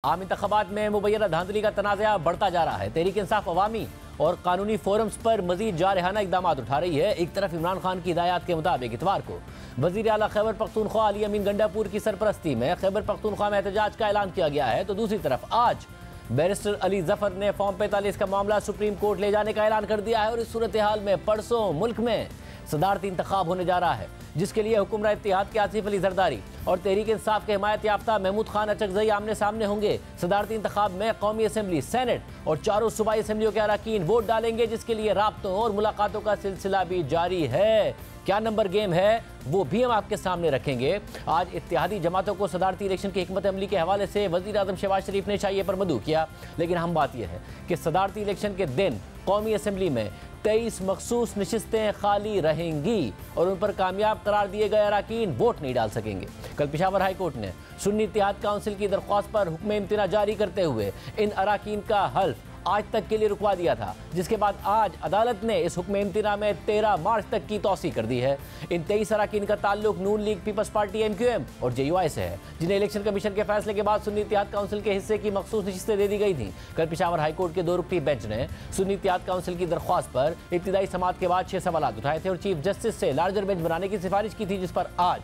आम इंतखाबात में मुबैना धांधली का तनाज़ा बढ़ता जा रहा है। तहरीक इंसाफ अवामी और कानूनी फोरम्स पर मजीद जारहाना इकदाम उठा रही है। एक तरफ इमरान खान की हिदायत के मुताबिक इतवार को वज़ीर आला खैबर पख्तूनख्वा अली अमीन गंडापुर की सरपरस्ती में खैबर पख्तूनख्वा में एहतजाज का ऐलान किया गया है, तो दूसरी तरफ आज बैरिस्टर अली जफर ने फॉर्म 45 का मामला सुप्रीम कोर्ट ले जाने का ऐलान कर दिया है। और इस सूरत हाल में परसों मुल्क में सदारती इंतखाब होने जा रहा है, जिसके लिए हुक्मरान इत्तेहाद के आसिफ अली जरदारी और तहरीक इंसाफ के हिमायत याफ्ता महमूद खान अचकजई आमने सामने होंगे। सदारती इंतखाब में कौमी असम्बली, सेनेट और चारों सूबाई असम्बलियों के अरकान वोट डालेंगे, जिसके लिए राब्तों और मुलाकातों का सिलसिला भी जारी है। क्या नंबर गेम है वो भी हम आपके सामने रखेंगे। आज इत्तेहादी जमातों को सदारती इलेक्शन की हिकमत अमली के हवाले से वज़ीर आज़म शहबाज शरीफ ने शाइए पर मदऊ किया, लेकिन अहम बात यह है कि सदारती इलेक्शन के दिन कौमी असम्बली में 23 मखसूस नशिस्तें खाली रहेंगी और उन पर कामयाब करार दिए गए अरकान वोट नहीं डाल सकेंगे। कल पेशावर हाई कोर्ट ने सुन्नी इत्तेहाद काउंसिल की दरख्वास्त पर हुक्म इम्तना जारी करते हुए इन अरकान का हल्फ आज तक के लिए रुकवा दिया था, जिसके बाद आज अदालत ने इस हुक्म इम्तना में 13 मार्च तक की तौसी कर दी है। इन 23 अरकान का ताल्लुक नून लीग, पीपल्स पार्टी, MQM और JUI से है, जिन्हें इलेक्शन कमीशन के फैसले के बाद सुन्नी इत्तेहाद काउंसिल के हिस्से की मखसूस नशिस्तें दे दी गई थी। कल पेशावर हाई कोर्ट के 2 रुकनी बेंच ने सुन्नी इत्तेहाद काउंसिल की दरख्वास्त पर इब्तिदाई समाअत के बाद 6 सवाल उठाए थे और चीफ जस्टिस से लार्जर बेंच बनाने की सिफारिश की थी, जिस पर आज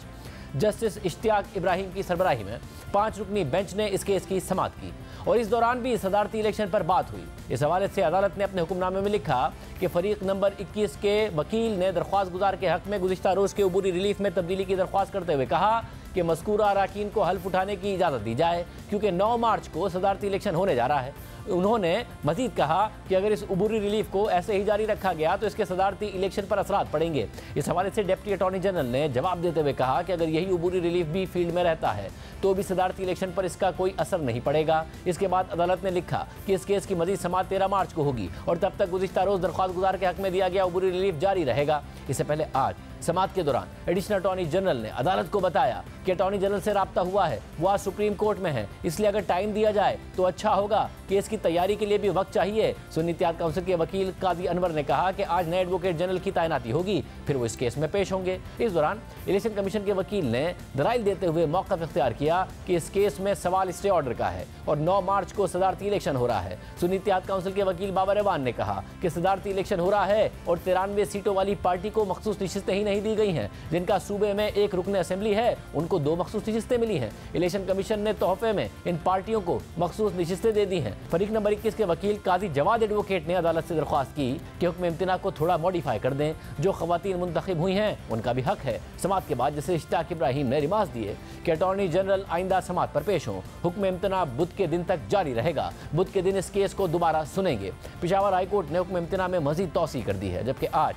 जस्टिस इश्तियाक इब्राहिम की सरबराही में 5 रुकनी बेंच ने इस केस की समाअत की और इस दौरान भी सदारती इलेक्शन पर बात हुई। इस हवाले से अदालत ने अपने हुक्मनामे में लिखा कि फरीक नंबर 21 के वकील ने दरख्वास्त गुजार के हक में गुज़िश्ता रोज़ के उबूरी रिलीफ में तब्दीली की दरख्वास्त करते हुए कहा कि मज़कूरा अरकान को हल्फ उठाने की इजाज़त दी जाए, क्योंकि 9 मार्च को सदारती इलेक्शन होने जा रहा है। उन्होंने मजीद कहा कि अगर इस उबूरी रिलीफ को ऐसे ही जारी रखा गया तो इसके सदारती इलेक्शन पर असरात पड़ेंगे। इस हवाले से डिप्टी अटॉर्नी जनरल ने जवाब देते हुए कहा कि अगर यही उबूरी रिलीफ भी फील्ड में रहता है तो भी सदारती इलेक्शन पर इसका कोई असर नहीं पड़ेगा। इसके बाद अदालत ने लिखा कि इस केस की मजीद समाअत 13 मार्च को होगी और तब तक गुज़िश्ता रोज़ दरख्वास्त गुजार के हक में दिया गया उबूरी रिलीफ जारी रहेगा। इससे पहले आज समाअत के दौरान एडिशनल अटॉर्नी जनरल ने अदालत को बताया कि अटॉर्नी जनरल से राब्ता हुआ है, वो आज सुप्रीम कोर्ट में है, इसलिए अगर टाइम दिया जाए तो अच्छा होगा। केस की तैयारी के लिए भी वक्त चाहिए। सुन्नी इत्तेहाद काउंसिल के वकील काजी अनवर ने कहा कि आज नए एडवोकेट जनरल की तैनाती होगी, फिर वो इस केस में पेश होंगे। इस दौरान इलेक्शन कमीशन के वकील ने दलाइल देते हुए मौक़िफ़ इख्तियार किया कि इस केस में सवाल स्टे ऑर्डर का है और 9 मार्च को सदारती इलेक्शन हो रहा है। सुन्नी इत्तेहाद काउंसिल के वकील बाबर एवान ने कहा कि सदारती इलेक्शन हो रहा है और 93 सीटों वाली पार्टी को मखसूस नशिस्तें ही नहीं दी गई हैं। जिनका सूबे में 1 रुकन असेंबली है उनको 2 मखसूस नशिस्तें मिली हैं। इलेक्शन कमीशन ने तोहफे में इन पार्टियों को मखसूस नशिस्तें दे दी हैं। फरीक नंबर 21 के वकील काजी जवाद एडवोकेट ने अदालत से दरख्वास्त की कि हुक्म इम्तना को थोड़ा मॉडिफाई कर दें। जो खवातीन मुंतखब हुई हैं उनका भी हक है। समाअत के बाद जस्टिस इश्तियाक इब्राहिम ने रिमार्क दिए कि अटॉर्नी जनरल आइंदा समाअत पर पेश हों। हुक्म इम्तना बुध के दिन तक जारी रहेगा। बुध के दिन इस केस को दोबारा सुनेंगे। पेशावर हाई कोर्ट ने हुक्म इम्तना में मजीद तौसी कर दी है, जबकि आज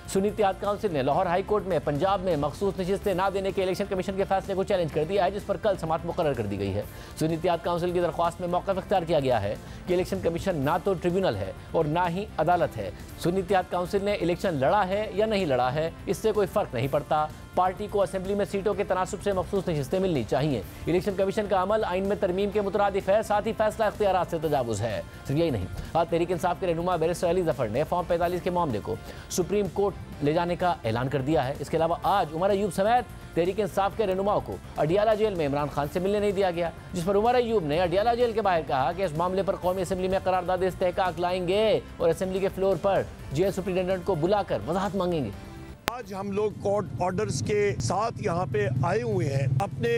सुन्नी इत्तेहाद काउंसिल ने लाहौर हाई कोर्ट में पंजाब में मखसूस नशिस्तें ना देने के इलेक्शन कमीशन के फैसले को चैलेंज कर दिया है, जिस पर कल समाअत मुकर्रर कर दी गई है। सुन्नी इत्तेहाद काउंसिल की दरख्वास्त में मौक़िफ़ इख्तियार किया गया है कि इलेक्शन कमीशन ना तो ट्रिब्यूनल है और ना ही अदालत है। सुन्नी इत्तेहाद काउंसिल ने इलेक्शन लड़ा है या नहीं लड़ा है, इससे कोई फ़र्क नहीं पड़ता। पार्टी को असेंबली में सीटों के तनासुब से मखसूस नशिस्तें मिलनी चाहिए। इलेक्शन कमीशन का अमल आइन में तरमीम के मुतरादिफ है, साथ ही फैसला इख्तियारात से तजावुज़ है। सिर्फ यही नहीं, आज तहरीक इंसाफ के रहनुमा बैरिस्टर अली जफर ने फॉर्म 45 के मामले को सुप्रीम कोर्ट ले जाने का ऐलान कर दिया है। इसके अलावा आज उमर अयूब समेत तहरीक इंसाफ के रहनुमाओं को अडियाला जेल में इमरान खान से मिलने नहीं दिया गया, जिस पर उमर अयूब ने अडियाला जेल के बाहर कहा कि इस मामले पर कौमी असम्बली में करारदाद इस्तेहकाक लाएंगे और असम्बली के फ्लोर पर जेल सुप्रिटेंडेंट को बुलाकर वजाहत मांगेंगे। आज हम लोग कोर्ट ऑर्डर्स के साथ यहाँ पे आए हुए हैं अपने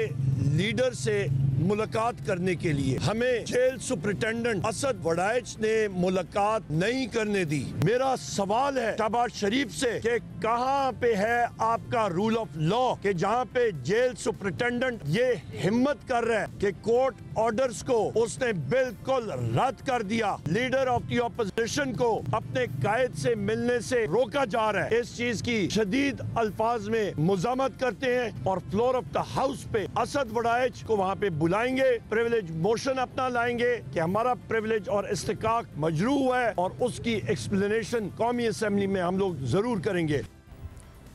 लीडर से मुलाकात करने के लिए। हमें जेल सुप्रिटेंडेंट असद वड़ाइच ने मुलाकात नहीं करने दी। मेरा सवाल है शहबाज शरीफ से कि कहाँ पे है आपका रूल ऑफ लॉ कि जहाँ पे जेल सुप्रिटेंडेंट ये हिम्मत कर रहा है कि कोर्ट ऑर्डर्स को उसने बिल्कुल रद्द कर दिया। लीडर ऑफ द ऑपोजिशन को अपने कायद से मिलने से रोका जा रहा है। इस चीज की शदीद अल्फाज में मुजामत करते हैं और फ्लोर ऑफ द हाउस पे असद वड़ाइच को वहाँ पे बुलाएंगे, प्रिविलेज मोशन अपना लाएंगे कि हमारा प्रिविलेज और इस्तेकाक मजरू हुआ है और उसकी एक्सप्लेनेशन कौमी असेंबली में हम लोग जरूर करेंगे।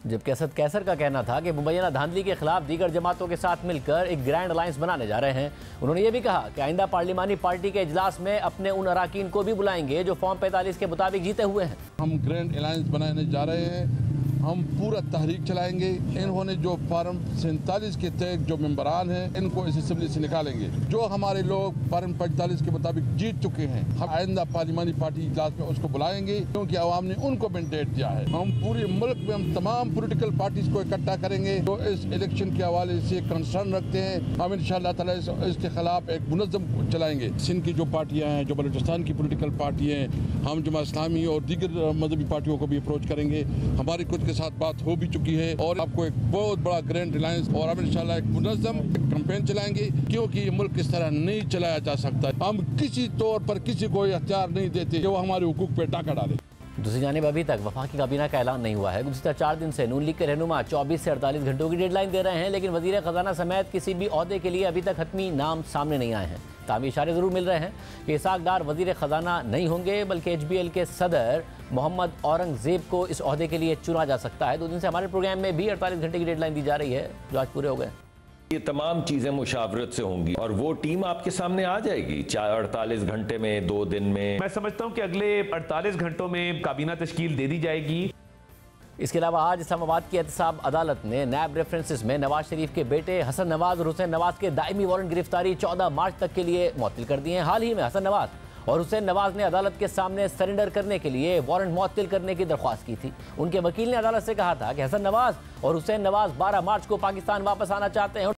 जबकि असद कैसर का कहना था कि मुबैना धांधली के खिलाफ दीगर जमातों के साथ मिलकर एक ग्रैंड अलायंस बनाने जा रहे हैं। उन्होंने ये भी कहा कि आइंदा पार्लिमानी पार्टी के इजलास में अपने उन अरकान को भी बुलाएंगे जो फॉर्म 45 के मुताबिक जीते हुए हैं। हम ग्रैंड अलायंस बनाने जा रहे हैं। हम पूरा तहरीक चलाएंगे। इन्होंने जो फार्म 47 के तहत जो मेंबरान हैं इनको इस असेंबली से निकालेंगे। जो हमारे लोग फार्म 45 के मुताबिक जीत चुके हैं, हम आइंदा पार्लिमानी पार्टी इजलास में उसको बुलाएंगे, क्योंकि अवाम ने उनको मैंडेट दिया है। हम पूरे मुल्क में हम तमाम पॉलिटिकल पार्टीज को इकट्ठा करेंगे जो इस इलेक्शन के हवाले से कंसर्न रखते हैं। हम इंशाअल्लाह ताला इसके खिलाफ एक मुनज़्ज़म चलाएंगे। सिंध की जो पार्टियां हैं, जो बलूचिस्तान की पॉलिटिकल पार्टी हैं, हम जमात इस्लामी और दीगर मजहबी पार्टियों को भी अप्रोच करेंगे। हमारी खुद के साथ बात हो भी चुकी है और आपको एक बहुत बड़ा ग्रैंड रिलायंस और हम इंशाल्लाह एक मुनज़्ज़म कैंपेन चलाएंगे, क्योंकि ये मुल्क इस तरह नहीं चलाया जा सकता। हम किसी तौर पर किसी को अख्तियार नहीं देते कि वो हमारे हुकूक पे डाका डाले। दूसरी जानिब अभी तक वफाकी काबीना का ऐलान नहीं हुआ है। गुज़िश्ता 4 दिन से नून लीग के रहनुमा 24 से 48 घंटों की डेडलाइन दे रहे हैं, लेकिन वज़ीर ख़जाना समेत किसी भी ओहदे के लिए अभी तक हतमी नाम सामने नहीं आए हैं। तामी इशारे ज़रूर मिल रहे हैं कि इसहाक डार वज़ीर ख़जाना नहीं होंगे, बल्कि HBL के सदर मोहम्मद औरंगज़ेब को इस ओहदे के लिए चुना जा सकता है। 2 दिन से हमारे प्रोग्राम में भी 48 घंटे की डेडलाइन दी जा रही है, जो आज पूरे हो गए। ये तमाम चीजें मुशावरत से होंगी और वो टीम आपके सामने आ जाएगी 48 घंटे में, 2 दिन में। मैं समझता हूं कि अगले 48 घंटों में काबीना तश्कील दे दी जाएगी। इसके अलावा आज इस्लामाबाद की एहतसाब अदालत ने नैब रेफरेंसेस में नवाज शरीफ के बेटे हसन नवाज और हुसैन नवाज के दायमी वारंट गिरफ्तारी 14 मार्च तक के लिए मुअत्तल कर दिए हैं। हाल ही में हसन नवाज और हुसैन नवाज ने अदालत के सामने सरेंडर करने के लिए वारंट मुअत्तल करने की दरख्वास्त की थी। उनके वकील ने अदालत से कहा था कि हसन नवाज और हुसैन नवाज 12 मार्च को पाकिस्तान वापस आना चाहते हैं।